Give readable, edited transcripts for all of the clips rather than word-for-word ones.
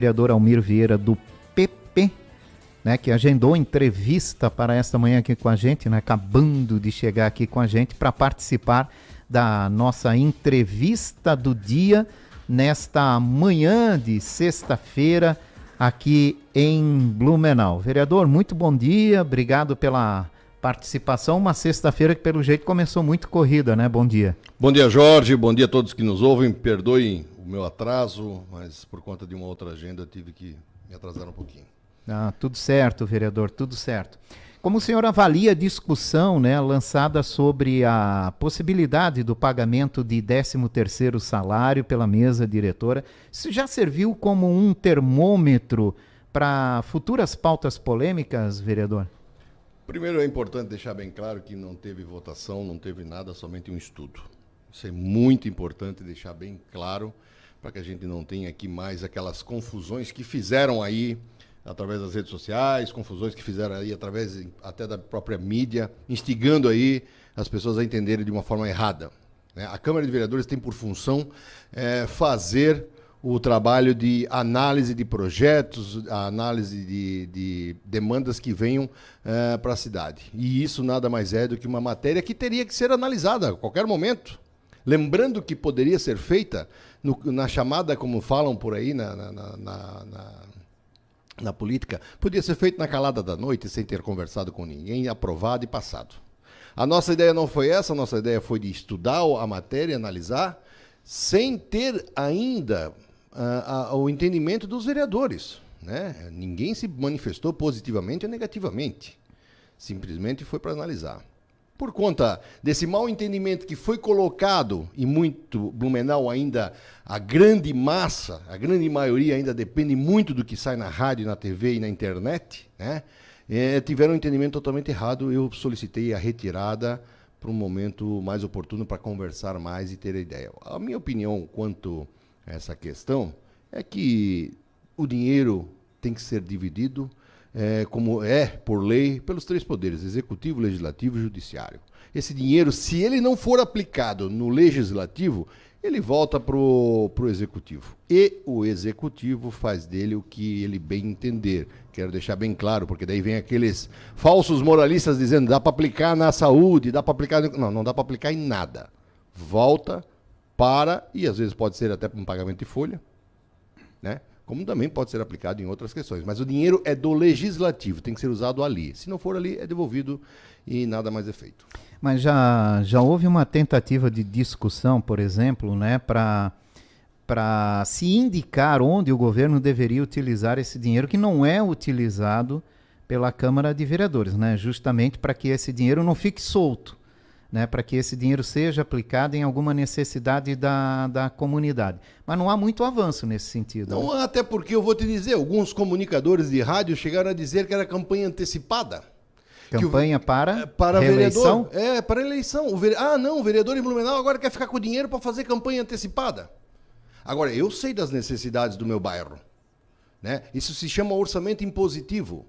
Vereador Almir Vieira do PP, né, que agendou entrevista para esta manhã aqui com a gente, né, acabando de chegar aqui com a gente para participar da nossa entrevista do dia nesta manhã de sexta-feira aqui em Blumenau. Vereador, muito bom dia, obrigado pela participação. Uma sexta-feira que pelo jeito começou muito corrida, né? Bom dia. Bom dia, Jorge, bom dia a todos que nos ouvem. Perdoem o meu atraso, mas por conta de uma outra agenda tive que me atrasar um pouquinho. Tudo certo, vereador, tudo certo. Como o senhor avalia a discussão, né, lançada sobre a possibilidade do pagamento de 13º salário pela mesa diretora, isso já serviu como um termômetro para futuras pautas polêmicas, vereador? Primeiro é importante deixar bem claro que não teve votação, não teve nada, somente um estudo. Isso é muito importante deixar bem claro para que a gente não tenha aqui mais aquelas confusões que fizeram aí através das redes sociais, confusões que fizeram aí através até da própria mídia, instigando aí as pessoas a entenderem de uma forma errada, né? A Câmara de Vereadores tem por função fazer o trabalho de análise de projetos, a análise de demandas que venham para a cidade. E isso nada mais é do que uma matéria que teria que ser analisada a qualquer momento. Lembrando que poderia ser feita na chamada, como falam por aí, na política, podia ser feito na calada da noite, sem ter conversado com ninguém, aprovado e passado. A nossa ideia não foi essa, a nossa ideia foi de estudar a matéria, analisar, sem ter ainda o entendimento dos vereadores, né? Ninguém se manifestou positivamente ou negativamente, simplesmente foi para analisar. Por conta desse mau entendimento que foi colocado, e muito Blumenau ainda, a grande massa, a grande maioria ainda depende muito do que sai na rádio, na TV e na internet, né? Tiveram um entendimento totalmente errado. Eu solicitei a retirada para um momento mais oportuno para conversar mais e ter a ideia. A minha opinião quanto a essa questão é que o dinheiro tem que ser dividido como é, por lei, pelos 3 poderes, executivo, legislativo e judiciário. Esse dinheiro, se ele não for aplicado no legislativo, ele volta para o executivo. E o executivo faz dele o que ele bem entender. Quero deixar bem claro, porque daí vem aqueles falsos moralistas dizendo dá para aplicar na saúde, dá para aplicar... Não, não dá para aplicar em nada. Volta para, e às vezes pode ser até para um pagamento de folha, né? Como também pode ser aplicado em outras questões. Mas o dinheiro é do legislativo, tem que ser usado ali. Se não for ali, é devolvido e nada mais é feito. Mas já houve uma tentativa de discussão, por exemplo, né, para se indicar onde o governo deveria utilizar esse dinheiro, que não é utilizado pela Câmara de Vereadores, né, justamente para que esse dinheiro não fique solto, né, para que esse dinheiro seja aplicado em alguma necessidade da comunidade. Mas não há muito avanço nesse sentido. Não há, até porque eu vou te dizer, alguns comunicadores de rádio chegaram a dizer que era campanha antecipada. Campanha para reeleição? Para eleição. O vereador em Blumenau agora quer ficar com dinheiro para fazer campanha antecipada. Agora, eu sei das necessidades do meu bairro, né? Isso se chama orçamento impositivo,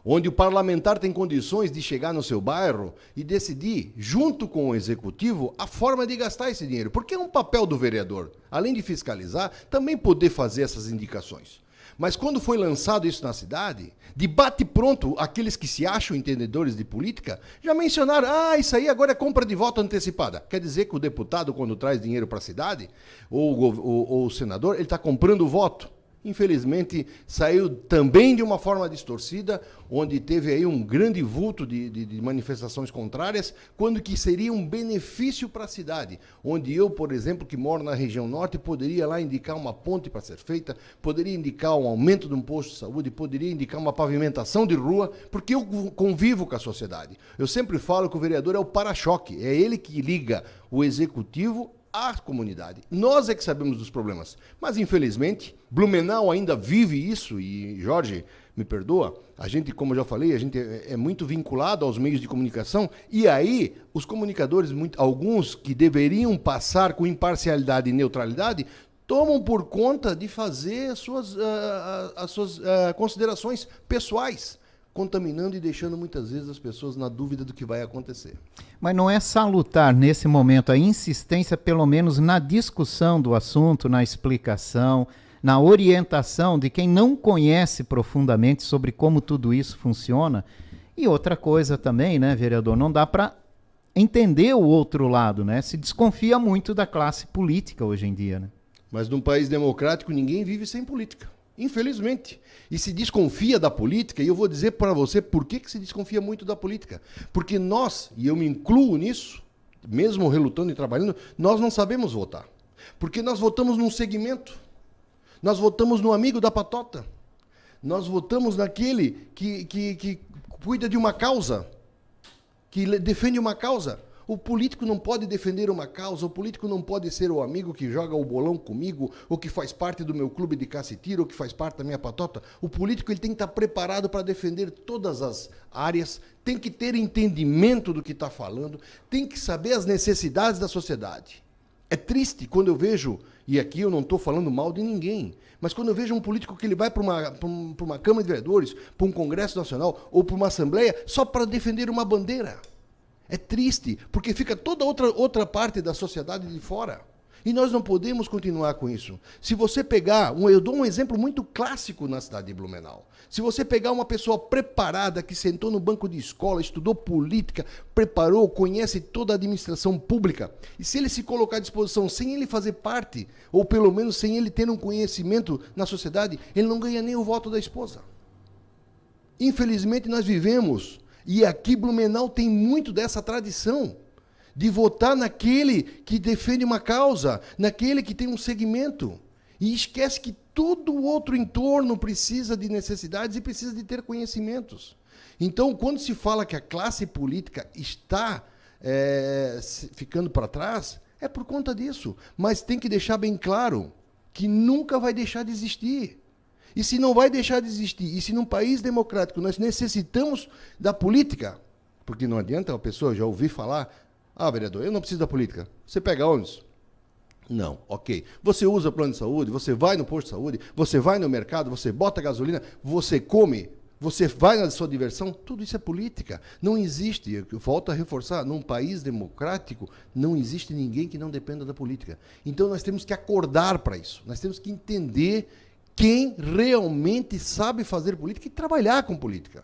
onde o parlamentar tem condições de chegar no seu bairro e decidir, junto com o executivo, a forma de gastar esse dinheiro. Porque é um papel do vereador, além de fiscalizar, também poder fazer essas indicações. Mas quando foi lançado isso na cidade, de bate-pronto, aqueles que se acham entendedores de política, já mencionaram, isso aí agora é compra de voto antecipada. Quer dizer que o deputado, quando traz dinheiro para a cidade, ou o senador, ele está comprando voto. Infelizmente, saiu também de uma forma distorcida, onde teve aí um grande vulto de manifestações contrárias, quando que seria um benefício para a cidade, onde eu, por exemplo, que moro na região norte, poderia lá indicar uma ponte para ser feita, poderia indicar um aumento de um posto de saúde, poderia indicar uma pavimentação de rua, porque eu convivo com a sociedade. Eu sempre falo que o vereador é o para-choque, é ele que liga o executivo à comunidade. Nós é que sabemos dos problemas. Mas, infelizmente, Blumenau ainda vive isso, e, Jorge, me perdoa, a gente, como eu já falei, a gente é muito vinculado aos meios de comunicação, e aí os comunicadores, alguns que deveriam passar com imparcialidade e neutralidade, tomam por conta de fazer as suas considerações pessoais, contaminando e deixando muitas vezes as pessoas na dúvida do que vai acontecer. Mas não é salutar nesse momento a insistência, pelo menos na discussão do assunto, na explicação, na orientação de quem não conhece profundamente sobre como tudo isso funciona. E outra coisa também, né, vereador, não dá para entender o outro lado, né? Se desconfia muito da classe política hoje em dia, né? Mas num país democrático ninguém vive sem política, infelizmente. E se desconfia da política, e eu vou dizer para você por que se desconfia muito da política. Porque nós, e eu me incluo nisso, mesmo relutando e trabalhando, nós não sabemos votar. Porque nós votamos num segmento, nós votamos no amigo da patota, nós votamos naquele que cuida de uma causa, que defende uma causa. O político não pode defender uma causa, o político não pode ser o amigo que joga o bolão comigo, ou que faz parte do meu clube de caça e tiro, ou que faz parte da minha patota. O político ele tem que estar preparado para defender todas as áreas, tem que ter entendimento do que está falando, tem que saber as necessidades da sociedade. É triste quando eu vejo, e aqui eu não estou falando mal de ninguém, mas quando eu vejo um político que ele vai para uma Câmara de Vereadores, para um Congresso Nacional ou para uma Assembleia só para defender uma bandeira. É triste, porque fica toda outra parte da sociedade de fora. E nós não podemos continuar com isso. Se você pegar, eu dou um exemplo muito clássico na cidade de Blumenau. Se você pegar uma pessoa preparada, que sentou no banco de escola, estudou política, preparou, conhece toda a administração pública, e se ele se colocar à disposição sem ele fazer parte, ou pelo menos sem ele ter um conhecimento na sociedade, ele não ganha nem o voto da esposa. Infelizmente nós vivemos, e aqui Blumenau tem muito dessa tradição, de votar naquele que defende uma causa, naquele que tem um segmento. E esquece que todo o outro entorno precisa de necessidades e precisa de ter conhecimentos. Então, quando se fala que a classe política está ficando para trás, é por conta disso. Mas tem que deixar bem claro que nunca vai deixar de existir. E se não vai deixar de existir, e se num país democrático nós necessitamos da política, porque não adianta a pessoa já ouvir falar, vereador, eu não preciso da política. Você pega ônibus? Não, ok. Você usa plano de saúde, você vai no posto de saúde, você vai no mercado, você bota gasolina, você come, você vai na sua diversão, tudo isso é política. Não existe, eu volto a reforçar, num país democrático não existe ninguém que não dependa da política. Então nós temos que acordar para isso, nós temos que entender quem realmente sabe fazer política e trabalhar com política.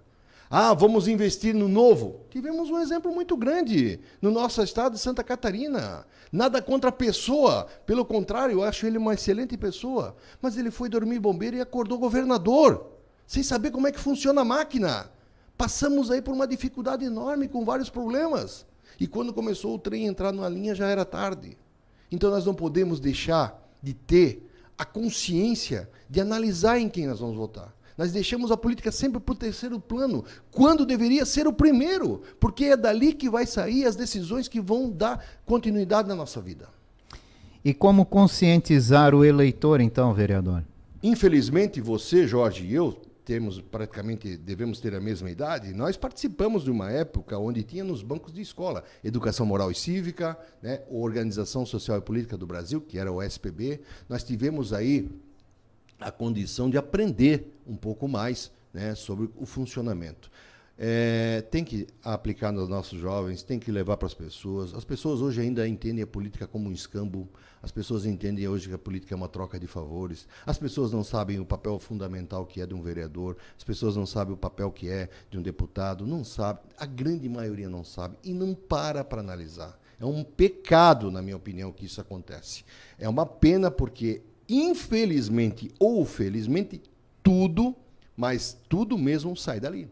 Vamos investir no novo. Tivemos um exemplo muito grande no nosso estado de Santa Catarina. Nada contra a pessoa, pelo contrário, eu acho ele uma excelente pessoa. Mas ele foi dormir bombeiro e acordou governador, sem saber como é que funciona a máquina. Passamos aí por uma dificuldade enorme, com vários problemas. E quando começou o trem a entrar na linha, já era tarde. Então nós não podemos deixar de ter a consciência de analisar em quem nós vamos votar. Nós deixamos a política sempre para o terceiro plano, quando deveria ser o primeiro, porque é dali que vai sair as decisões que vão dar continuidade na nossa vida. E como conscientizar o eleitor, então, vereador? Infelizmente, você, Jorge, e eu devemos ter a mesma idade. Nós participamos de uma época onde tinha nos bancos de escola Educação Moral e Cívica, né, Organização Social e Política do Brasil, que era o SPB. Nós tivemos aí a condição de aprender um pouco mais, né, sobre o funcionamento. Tem que aplicar nos nossos jovens, tem que levar para as pessoas. As pessoas hoje ainda entendem a política como um escambo, as pessoas entendem hoje que a política é uma troca de favores, as pessoas não sabem o papel fundamental que é de um vereador, as pessoas não sabem o papel que é de um deputado, não sabe, a grande maioria não sabe e não para analisar. É um pecado, na minha opinião, que isso acontece. É uma pena porque, infelizmente ou felizmente, tudo, mas tudo mesmo sai dali.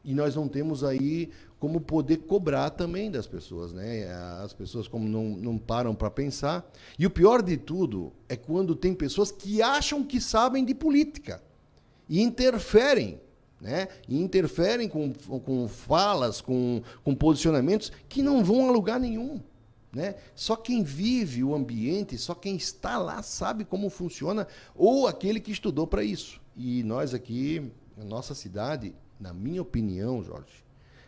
E nós não temos aí como poder cobrar também das pessoas, né? As pessoas como não param para pensar. E o pior de tudo é quando tem pessoas que acham que sabem de política e interferem, né? E interferem com falas, com posicionamentos que não vão a lugar nenhum, né? Só quem vive o ambiente, só quem está lá sabe como funciona, ou aquele que estudou para isso. E nós aqui, na nossa cidade, na minha opinião, Jorge,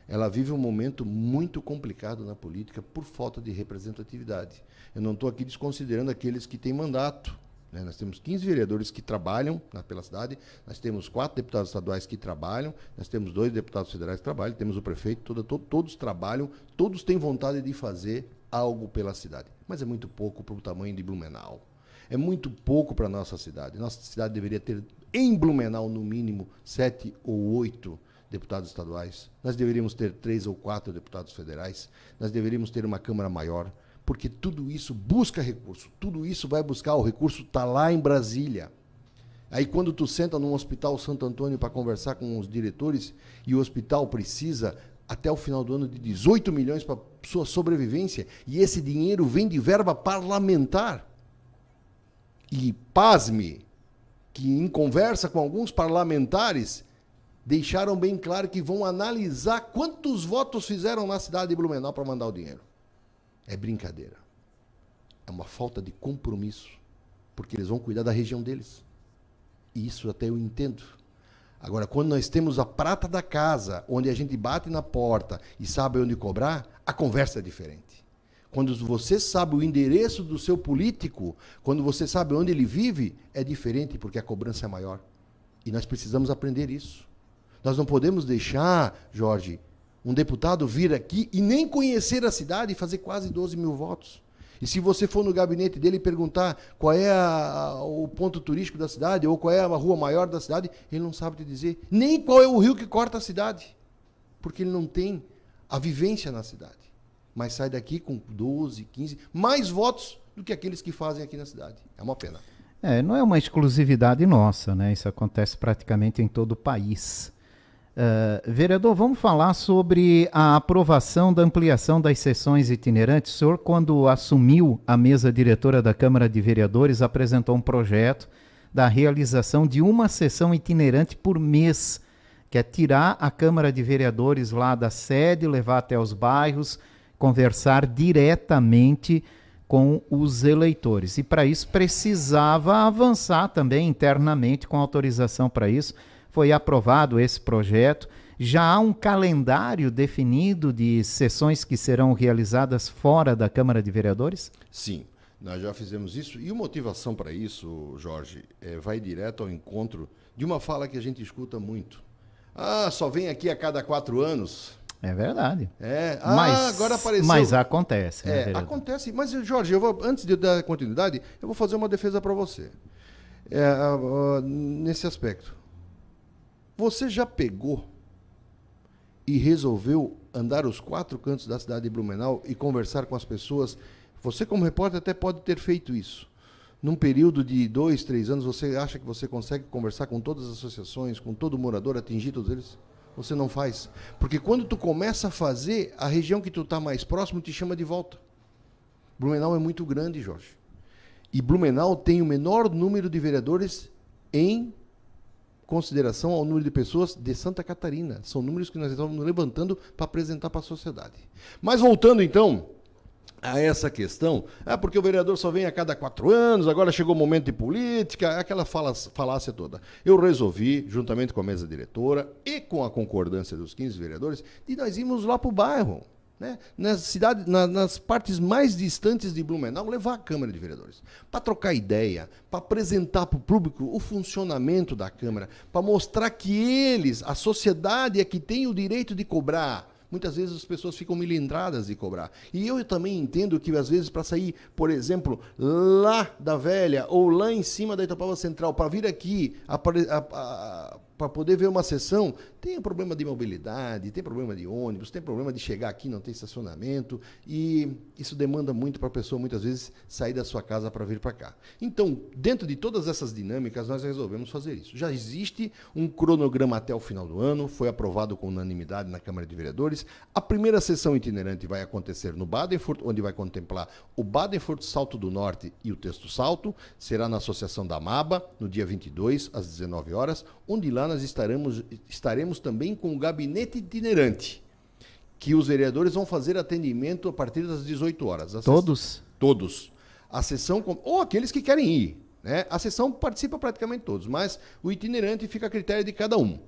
ela vive um momento muito complicado na política por falta de representatividade. Eu não estou aqui desconsiderando aqueles que têm mandato, né? Nós temos 15 vereadores que trabalham pela cidade, nós temos 4 deputados estaduais que trabalham, nós temos 2 deputados federais que trabalham, temos o prefeito, todos trabalham, todos têm vontade de fazer algo pela cidade. Mas é muito pouco para o tamanho de Blumenau. é muito pouco para a nossa cidade. Nossa cidade deveria ter, em Blumenau, no mínimo, 7 ou 8 deputados estaduais. Nós deveríamos ter 3 ou 4 deputados federais. Nós deveríamos ter uma Câmara maior, porque tudo isso busca recurso. Tudo isso vai buscar, o recurso está lá em Brasília. Aí quando tu senta num hospital Santo Antônio para conversar com os diretores e o hospital precisa, até o final do ano, de 18 milhões para sua sobrevivência, e esse dinheiro vem de verba parlamentar. E pasme, que em conversa com alguns parlamentares, deixaram bem claro que vão analisar quantos votos fizeram na cidade de Blumenau para mandar o dinheiro. É brincadeira. É uma falta de compromisso, porque eles vão cuidar da região deles. E isso até eu entendo. Agora, quando nós temos a prata da casa, onde a gente bate na porta e sabe onde cobrar, a conversa é diferente. Quando você sabe o endereço do seu político, quando você sabe onde ele vive, é diferente, porque a cobrança é maior. E nós precisamos aprender isso. Nós não podemos deixar, Jorge, um deputado vir aqui e nem conhecer a cidade e fazer quase 12 mil votos. E se você for no gabinete dele e perguntar qual é o ponto turístico da cidade ou qual é a rua maior da cidade, ele não sabe te dizer nem qual é o rio que corta a cidade, porque ele não tem a vivência na cidade. Mas sai daqui com 12, 15, mais votos do que aqueles que fazem aqui na cidade. É uma pena. Não é uma exclusividade nossa, né? Isso acontece praticamente em todo o país. Vereador, vamos falar sobre a aprovação da ampliação das sessões itinerantes. O senhor, quando assumiu a mesa diretora da Câmara de Vereadores, apresentou um projeto da realização de uma sessão itinerante por mês, que é tirar a Câmara de Vereadores lá da sede, levar até os bairros, conversar diretamente com os eleitores. E para isso precisava avançar também internamente com autorização para isso. Foi aprovado esse projeto. Já há um calendário definido de sessões que serão realizadas fora da Câmara de Vereadores? Sim, nós já fizemos isso. E a motivação para isso, Jorge, vai direto ao encontro de uma fala que a gente escuta muito. Só vem aqui a cada 4 anos. É verdade. Agora apareceu. Mas acontece, né, vereador? Acontece. Mas, Jorge, antes de dar continuidade, eu vou fazer uma defesa para você. Nesse aspecto. Você já pegou e resolveu andar os 4 cantos da cidade de Blumenau e conversar com as pessoas? Você, como repórter, até pode ter feito isso. Num período de 2, 3 anos, você acha que você consegue conversar com todas as associações, com todo morador, atingir todos eles? Você não faz. Porque quando tu começa a fazer, a região que tu está mais próximo te chama de volta. Blumenau é muito grande, Jorge. E Blumenau tem o menor número de vereadores em consideração ao número de pessoas de Santa Catarina. São números que nós estamos levantando para apresentar para a sociedade. Mas voltando, então, a essa questão, porque o vereador só vem a cada 4 anos, agora chegou o momento de política, aquela falácia toda. Eu resolvi, juntamente com a mesa diretora e com a concordância dos 15 vereadores, de nós irmos lá para o bairro, né? Nas partes mais distantes de Blumenau, levar a Câmara de Vereadores, para trocar ideia, para apresentar para o público o funcionamento da Câmara, para mostrar que eles, a sociedade, é que tem o direito de cobrar. Muitas vezes as pessoas ficam melindradas de cobrar. E eu também entendo que, às vezes, para sair, por exemplo, lá da Velha ou lá em cima da Itapava Central, para vir aqui para poder ver uma sessão, tem problema de mobilidade, tem problema de ônibus, tem problema de chegar aqui, não tem estacionamento, e isso demanda muito para a pessoa, muitas vezes, sair da sua casa para vir para cá. Então, dentro de todas essas dinâmicas, nós resolvemos fazer isso. Já existe um cronograma até o final do ano, foi aprovado com unanimidade na Câmara de Vereadores. A primeira sessão itinerante vai acontecer no Badenfurt, onde vai contemplar o Badenfurt Salto do Norte e o Texto Salto. Será na Associação da MABA, no dia 22, às 19 horas, onde lá nós estaremos também com o gabinete itinerante, que os vereadores vão fazer atendimento a partir das 18 horas. Todos? Todos. A sessão, ou aqueles que querem ir, né? A sessão participa praticamente todos, mas o itinerante fica a critério de cada um.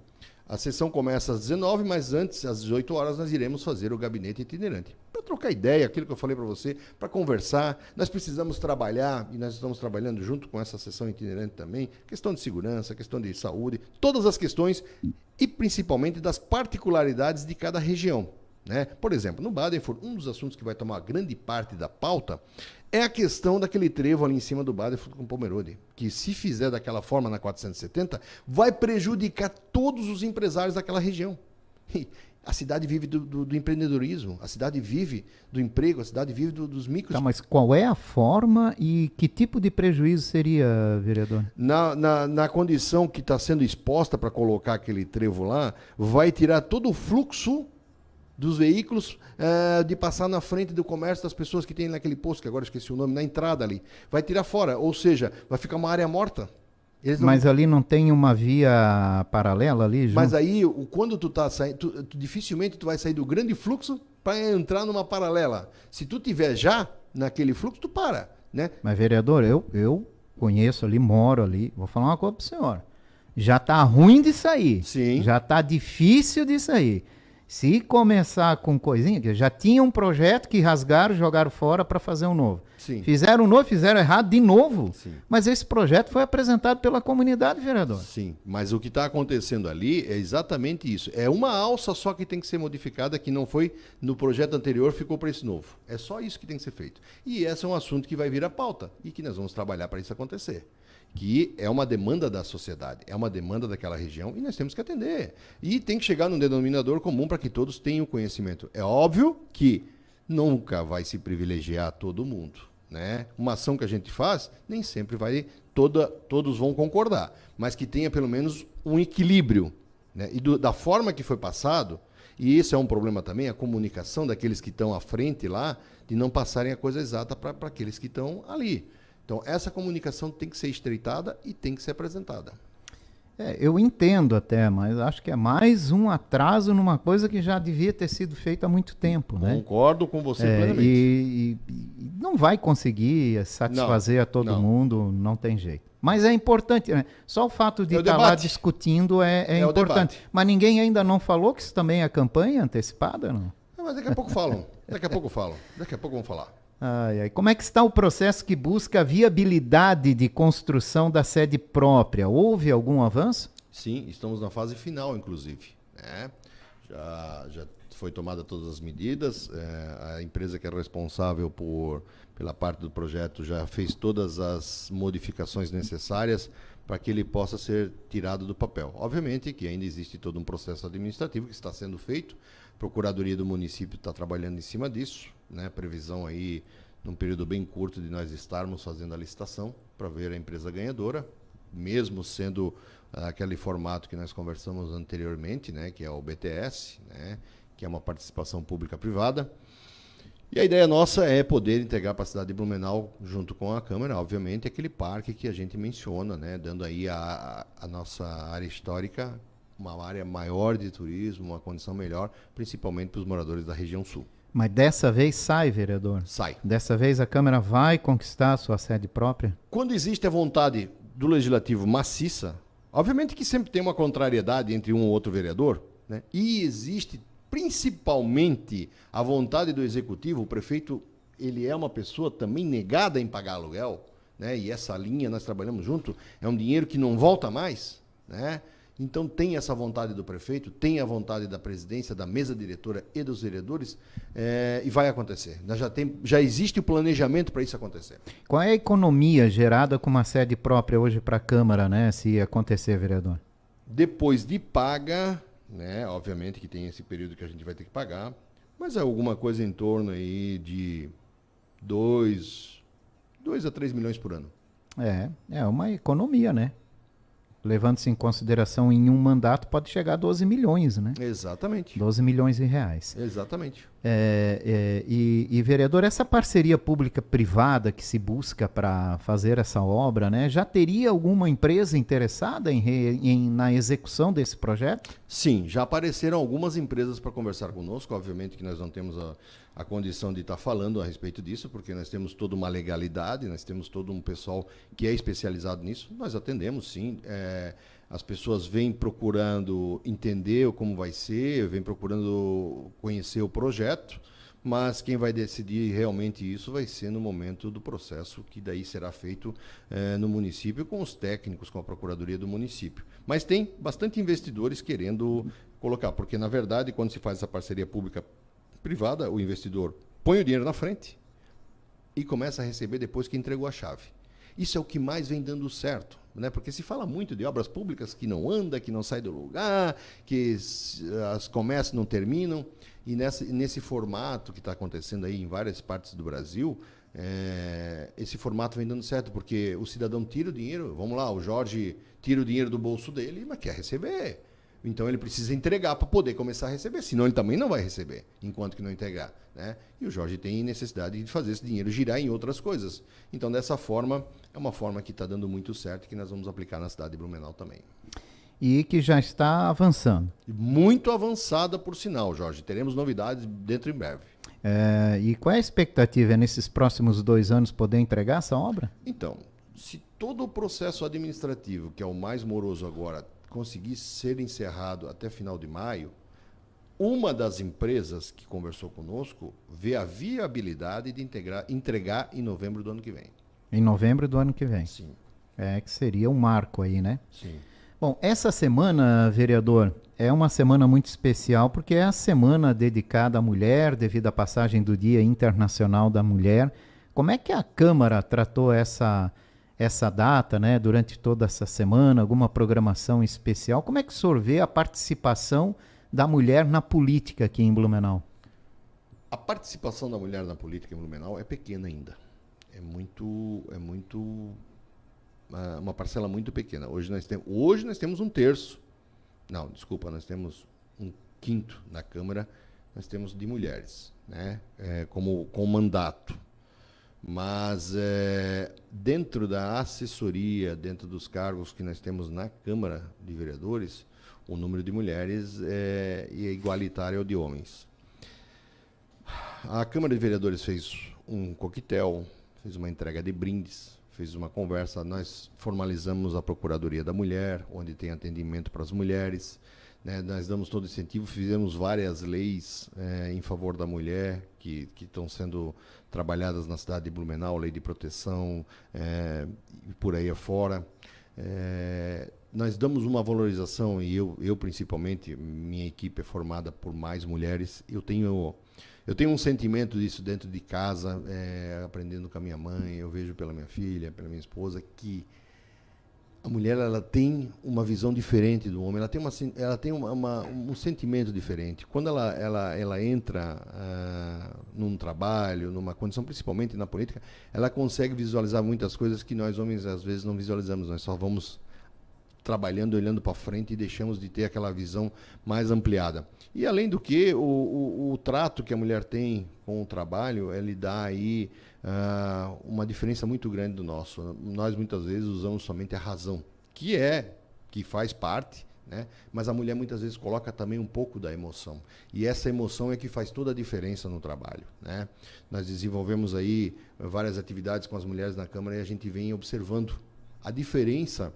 A sessão começa às 19, mas antes, às 18 horas, nós iremos fazer o gabinete itinerante. Para trocar ideia, aquilo que eu falei para você, para conversar. Nós precisamos trabalhar, e nós estamos trabalhando junto com essa sessão itinerante também, questão de segurança, questão de saúde, todas as questões, e principalmente das particularidades de cada região. né? Por exemplo, no Badenford, um dos assuntos que vai tomar grande parte da pauta é a questão daquele trevo ali em cima do Badenford com Pomerode, que se fizer daquela forma na 470, vai prejudicar todos os empresários daquela região. E a cidade vive do empreendedorismo, a cidade vive do emprego, a cidade vive dos micros. Tá, mas qual é a forma e que tipo de prejuízo seria, vereador? Na condição que está sendo exposta para colocar aquele trevo lá, vai tirar todo o fluxo dos veículos de passar na frente do comércio das pessoas que tem naquele posto, que agora esqueci o nome, na entrada ali. Vai tirar fora, ou seja, vai ficar uma área morta. Mas ali não tem uma via paralela ali, João? Mas aí, quando tu tá saindo, dificilmente tu vai sair do grande fluxo para entrar numa paralela. Se tu tiver já naquele fluxo, tu para, né? Mas, vereador, eu conheço ali, moro ali, vou falar uma coisa pro senhor. Já tá ruim de sair. Sim. Já tá difícil de sair. Se começar com coisinha, que já tinha um projeto que rasgaram, jogaram fora para fazer um novo. Sim. Fizeram um novo, fizeram errado de novo. Sim. Mas esse projeto foi apresentado pela comunidade, vereador. Sim, mas o que está acontecendo ali é exatamente isso. É uma alça só que tem que ser modificada, que não foi no projeto anterior, ficou para esse novo. É só isso que tem que ser feito. E esse é um assunto que vai vir à pauta e que nós vamos trabalhar para isso acontecer. Que é uma demanda da sociedade, é uma demanda daquela região e nós temos que atender. E tem que chegar num denominador comum para que todos tenham conhecimento. É óbvio que nunca vai se privilegiar todo mundo, né? Uma ação que a gente faz, nem sempre vai todos vão concordar, mas que tenha pelo menos um equilíbrio, né? E da forma que foi passado, e esse é um problema também, a comunicação daqueles que estão à frente lá, de não passarem a coisa exata para aqueles que estão ali. Então, essa comunicação tem que ser estreitada e tem que ser apresentada. Eu entendo até, mas acho que é mais um atraso numa coisa que já devia ter sido feita há muito tempo, né? Concordo com você plenamente. E não vai conseguir satisfazer a todo mundo, não tem jeito. Mas é importante, né? Só o fato de estar lá discutindo é importante. Mas ninguém ainda não falou que isso também é campanha antecipada, não? Mas daqui a pouco falam. Daqui a pouco vão falar. Como é que está o processo que busca a viabilidade de construção da sede própria? Houve algum avanço? Sim, estamos na fase final, inclusive, né? Já foi tomada todas as medidas, a empresa que é responsável pela parte do projeto já fez todas as modificações necessárias para que ele possa ser tirado do papel. Obviamente que ainda existe todo um processo administrativo que está sendo feito, a Procuradoria do Município está trabalhando em cima disso, né? Previsão aí, num período bem curto, de nós estarmos fazendo a licitação para ver a empresa ganhadora, mesmo sendo aquele formato que nós conversamos anteriormente, né? Que é o BTS, né? Que é uma participação pública-privada. E a ideia nossa é poder integrar para a cidade de Blumenau, junto com a Câmara, obviamente, aquele parque que a gente menciona, né? Dando aí a nossa área histórica uma área maior de turismo, uma condição melhor, principalmente para os moradores da região sul. Mas dessa vez sai, vereador? Sai. Dessa vez a Câmara vai conquistar a sua sede própria? Quando existe a vontade do Legislativo maciça, obviamente que sempre tem uma contrariedade entre um ou outro vereador, né? E existe principalmente a vontade do Executivo. O prefeito, ele é uma pessoa também negada em pagar aluguel, né? E essa linha nós trabalhamos junto, é um dinheiro que não volta mais, né? Então tem essa vontade do prefeito, tem a vontade da presidência, da mesa diretora e dos vereadores, e vai acontecer. Já existe o planejamento para isso acontecer. Qual é a economia gerada com uma sede própria hoje para a Câmara, né, se acontecer, vereador? Depois de paga, né, obviamente que tem esse período que a gente vai ter que pagar, mas é alguma coisa em torno aí de 2 a 3 milhões por ano. É uma economia, né? Levando-se em consideração em um mandato, pode chegar a 12 milhões, né? Exatamente. 12 milhões de reais. Exatamente. E, vereador, essa parceria pública-privada que se busca para fazer essa obra, né? Já teria alguma empresa interessada na execução desse projeto? Sim, já apareceram algumas empresas para conversar conosco. Obviamente que nós não temos a condição de estar falando a respeito disso, porque nós temos toda uma legalidade, nós temos todo um pessoal que é especializado nisso. Nós atendemos, sim. As pessoas vêm procurando entender como vai ser, vêm procurando conhecer o projeto, mas quem vai decidir realmente isso vai ser no momento do processo, que daí será feito no município, com os técnicos, com a Procuradoria do município. Mas tem bastante investidores querendo colocar, porque, na verdade, quando se faz essa parceria pública privada, o investidor põe o dinheiro na frente e começa a receber depois que entregou a chave. Isso é o que mais vem dando certo, né? Porque se fala muito de obras públicas que não anda, que não sai do lugar, que as comércios não terminam, e nesse formato que está acontecendo aí em várias partes do Brasil, esse formato vem dando certo, porque o cidadão tira o dinheiro, vamos lá, o Jorge tira o dinheiro do bolso dele, mas quer receber. Então ele precisa entregar para poder começar a receber, senão ele também não vai receber, enquanto que não entregar, né? E o Jorge tem necessidade de fazer esse dinheiro girar em outras coisas. Então, dessa forma, é uma forma que está dando muito certo e que nós vamos aplicar na cidade de Blumenau também. E que já está avançando. Muito avançada, por sinal, Jorge. Teremos novidades dentro em breve. E qual é a expectativa? É nesses próximos 2 anos poder entregar essa obra? Então, se todo o processo administrativo, que é o mais moroso agora, conseguir ser encerrado até final de maio, uma das empresas que conversou conosco vê a viabilidade de entregar em novembro do ano que vem. Em novembro do ano que vem. Sim. Que seria um marco aí, né? Sim. Bom, essa semana, vereador, é uma semana muito especial porque é a semana dedicada à mulher, devido à passagem do Dia Internacional da Mulher. Como é que a Câmara tratou essa data, né, durante toda essa semana, alguma programação especial? Como é que o senhor vê a participação da mulher na política aqui em Blumenau? A participação da mulher na política em Blumenau é pequena ainda. É uma parcela muito pequena. Hoje nós temos um terço. Não, desculpa, nós temos um quinto na Câmara, nós temos de mulheres, né, com mandato. Mas dentro da assessoria, dentro dos cargos que nós temos na Câmara de Vereadores, o número de mulheres é igualitário ao de homens. A Câmara de Vereadores fez um coquetel, fez uma entrega de brindes, fez uma conversa. Nós formalizamos a Procuradoria da Mulher, onde tem atendimento para as mulheres, né? Nós damos todo incentivo, fizemos várias leis em favor da mulher que estão sendo trabalhadas na cidade de Blumenau, lei de proteção e por aí afora. Nós damos uma valorização, e eu principalmente, minha equipe é formada por mais mulheres. Eu tenho um sentimento disso dentro de casa, aprendendo com a minha mãe, eu vejo pela minha filha, pela minha esposa, que a mulher ela tem uma visão diferente do homem, ela tem um sentimento diferente. Quando ela entra num trabalho, numa condição, principalmente na política, ela consegue visualizar muitas coisas que nós homens às vezes não visualizamos. Nós só vamos trabalhando, olhando para frente e deixamos de ter aquela visão mais ampliada. E além do que, o trato que a mulher tem com o trabalho, ele dá aí uma diferença muito grande do nosso. Nós muitas vezes usamos somente a razão, que faz parte, né? Mas a mulher muitas vezes coloca também um pouco da emoção. E essa emoção é que faz toda a diferença no trabalho, né? Nós desenvolvemos aí várias atividades com as mulheres na Câmara e a gente vem observando a diferença,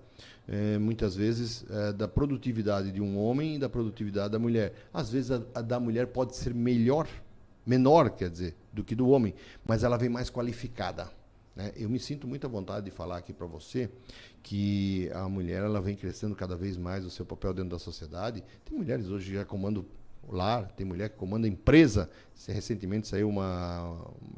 muitas vezes, da produtividade de um homem e da produtividade da mulher. Às vezes a da mulher pode ser menor, quer dizer, do que do homem, mas ela vem mais qualificada, né? Eu me sinto muito à vontade de falar aqui para você que a mulher ela vem crescendo cada vez mais o seu papel dentro da sociedade. Tem mulheres hoje que já comandam lar, tem mulher que comanda empresa. Recentemente saiu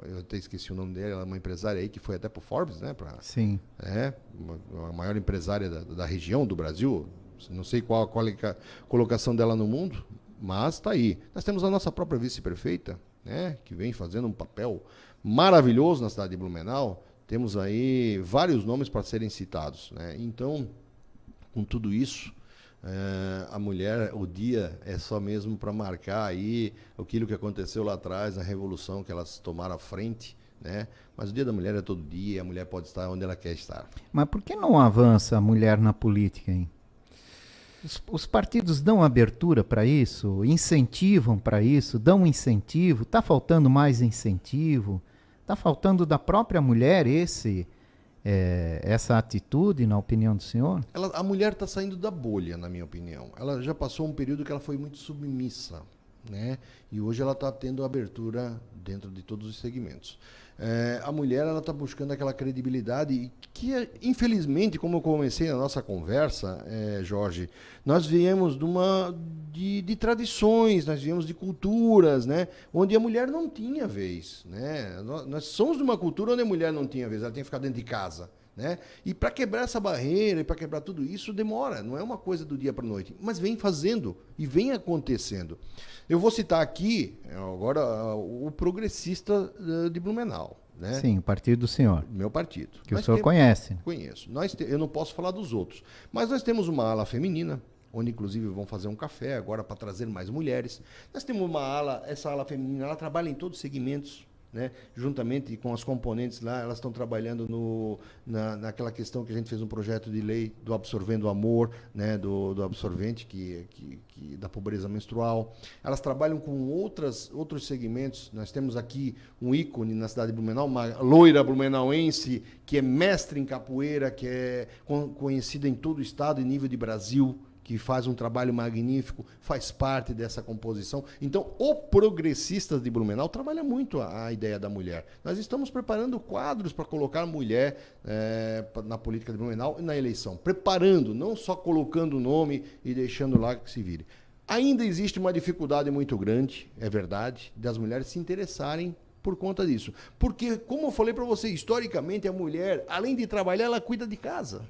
eu até esqueci o nome dela, uma empresária aí que foi até para o Forbes, né? Sim. A maior empresária da região do Brasil. Não sei qual a colocação dela no mundo, mas está aí. Nós temos a nossa própria vice-prefeita, né? Que vem fazendo um papel maravilhoso na cidade de Blumenau. Temos aí vários nomes para serem citados, né? Então, com tudo isso, a mulher, o dia é só mesmo para marcar aí aquilo que aconteceu lá atrás, na Revolução, que elas tomaram a frente, né? Mas o Dia da Mulher é todo dia e a mulher pode estar onde ela quer estar. Mas por que não avança a mulher na política, hein? Os partidos dão abertura para isso, incentivam para isso, dão incentivo. Está faltando mais incentivo? Está faltando da própria mulher essa atitude, na opinião do senhor? A mulher está saindo da bolha, na minha opinião. Ela já passou um período que ela foi muito submissa, né? E hoje ela está tendo abertura dentro de todos os segmentos. A mulher, ela está buscando aquela credibilidade que, infelizmente, como eu comecei a nossa conversa, Jorge, nós viemos de tradições, nós viemos de culturas, né, onde a mulher não tinha vez, né? Nós somos de uma cultura onde a mulher não tinha vez, ela tinha que ficar dentro de casa, né? E para quebrar essa barreira e para quebrar tudo isso demora, não é uma coisa do dia para a noite, mas vem fazendo e vem acontecendo. Eu vou citar aqui agora o Progressista de Blumenau, né? Sim, o partido do senhor. Meu partido. Que o senhor conhece. Conheço. Eu não posso falar dos outros, mas nós temos uma ala feminina, onde inclusive vão fazer um café agora para trazer mais mulheres. Nós temos uma ala, essa ala feminina, ela trabalha em todos os segmentos, né? Juntamente com as componentes lá, elas estão trabalhando naquela questão que a gente fez um projeto de lei do Absorvendo Amor, né? do absorvente da pobreza menstrual. Elas trabalham com outros segmentos. Nós temos aqui um ícone na cidade de Blumenau, uma loira blumenauense que é mestre em capoeira, que é conhecida em todo o estado e nível de Brasil, que faz um trabalho magnífico, faz parte dessa composição. Então, o Progressistas de Blumenau trabalha muito a ideia da mulher. Nós estamos preparando quadros para colocar a mulher na política de Blumenau e na eleição. Preparando, não só colocando o nome e deixando lá que se vire. Ainda existe uma dificuldade muito grande, é verdade, das mulheres se interessarem por conta disso. Porque, como eu falei para você, historicamente a mulher, além de trabalhar, ela cuida de casa.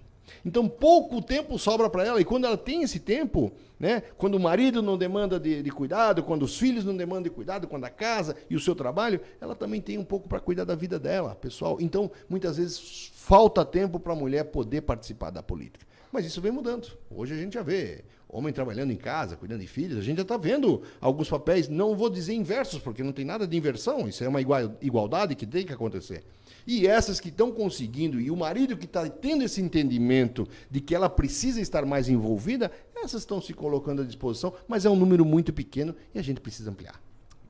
Então, pouco tempo sobra para ela, e quando ela tem esse tempo, né, quando o marido não demanda de cuidado, quando os filhos não demandam de cuidado, quando a casa e o seu trabalho, ela também tem um pouco para cuidar da vida dela, pessoal. Então, muitas vezes, falta tempo para a mulher poder participar da política. Mas isso vem mudando. Hoje a gente já vê homem trabalhando em casa, cuidando de filhos, a gente já está vendo alguns papéis, não vou dizer inversos, porque não tem nada de inversão, isso é uma igualdade que tem que acontecer. E essas que estão conseguindo, e o marido que está tendo esse entendimento de que ela precisa estar mais envolvida, essas estão se colocando à disposição, mas é um número muito pequeno e a gente precisa ampliar.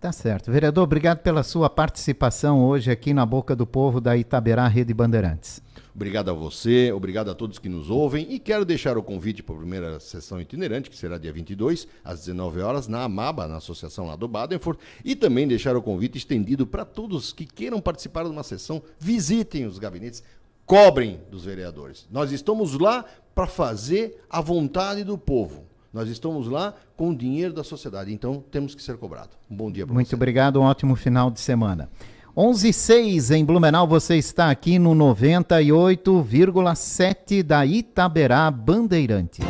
Tá certo. Vereador, obrigado pela sua participação hoje aqui na Boca do Povo da Itaberá Rede Bandeirantes. Obrigado a você, obrigado a todos que nos ouvem e quero deixar o convite para a primeira sessão itinerante, que será dia 22, às 19 horas, na AMABA, na associação lá do Badenford, e também deixar o convite estendido para todos que queiram participar de uma sessão, visitem os gabinetes, cobrem dos vereadores. Nós estamos lá para fazer a vontade do povo. Nós estamos lá com o dinheiro da sociedade, então temos que ser cobrados. Um bom dia para você. Muito obrigado, um ótimo final de semana. 11:06 em Blumenau, você está aqui no 98,7 da Itaberá Bandeirantes.